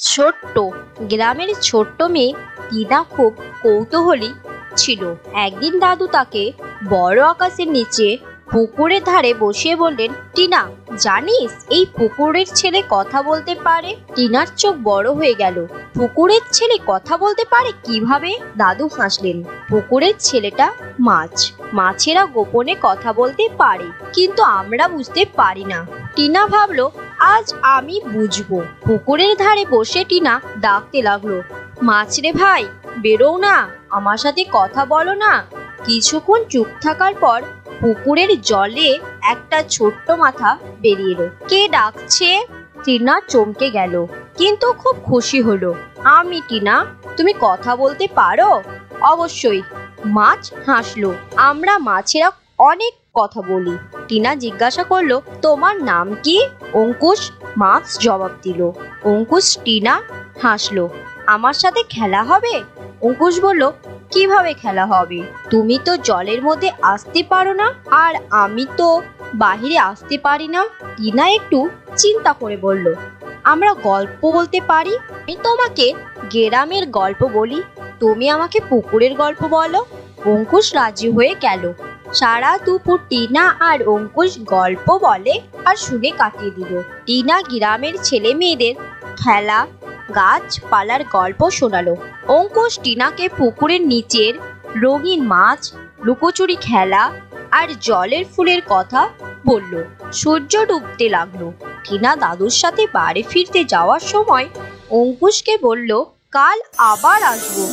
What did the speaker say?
ছোট্ট গ্রামের ছোট্ট মেয়ে টিনা খুব কৌতূহলী ছিল। একদিন দাদু তাকে বড় আকাশের নিচে পুকুরের ধারে বসিয়ে বললেন, টিনা, জানিস এই পুকুরের ছেলে কথা বলতে পারে? টিনার চোখ বড় হয়ে গেল। পুকুরের ছেলে কথা বলতে পারে কিভাবে? দাদু হাসলেন। পুকুরের ছেলেটা মাছ। মাছেরা গোপনে কথা বলতে পারে, কিন্তু আমরা বুঝতে পারি না। টিনা ভাবলো, আজ আমি বুঝবো। পুকুরের ধারে বসে টিনা ডাকতে লাগলো, মাছরে ভাই, বেরো না, আমার সাথে কথা বলো না। কিছুক্ষণ চুপ থাকার পর পুকুরের জলে একটা ছোট্ট মাথা বেরিয়ে এলো। কে ডাকছে? টিনা চমকে গেল, কিন্তু খুব খুশি হলো। আমি টিনা, তুমি কথা বলতে পারো? অবশ্যই। মাছ হাসলো। আমরা মাছেরা অনেক কথা বলি। টিনা জিজ্ঞাসা করলো, তোমার নাম কি? অঙ্কুশ। মাছ জবাব দিল। অঙ্কুশ। টিনা হাসলো। আমার সাথে খেলা হবে? অঙ্কুশ বলল, কিভাবে খেলা হবে? তুমি তো জলের মধ্যে আসতে পারো না, আর আমি তো বাহিরে আসতে পারি না। টিনা একটু চিন্তা করে বলল, আমরা গল্প বলতে পারি। আমি তোমাকে গ্রামের গল্প বলি, তুমি আমাকে পুকুরের গল্প বলো। অঙ্কুশ রাজি হয়ে গেল। সারা দুপুর টিনা আর অঙ্কুশ গল্প বলে আর শুনে কাটিয়ে দিল। টিনা গ্রামের ছেলে মেয়েদের খেলা, গাছপালার গল্প শোনালো। অঙ্কুশ টিনাকে পুকুরের নিচের রঙিন মাছ, লুকোচুরি খেলা আর জলের ফুলের কথা বলল। সূর্য ডুবতে লাগলো। টিনা দাদুর সাথে বাড়ি ফিরতে যাওয়ার সময় অঙ্কুশকে বলল, কাল আবার আসবো।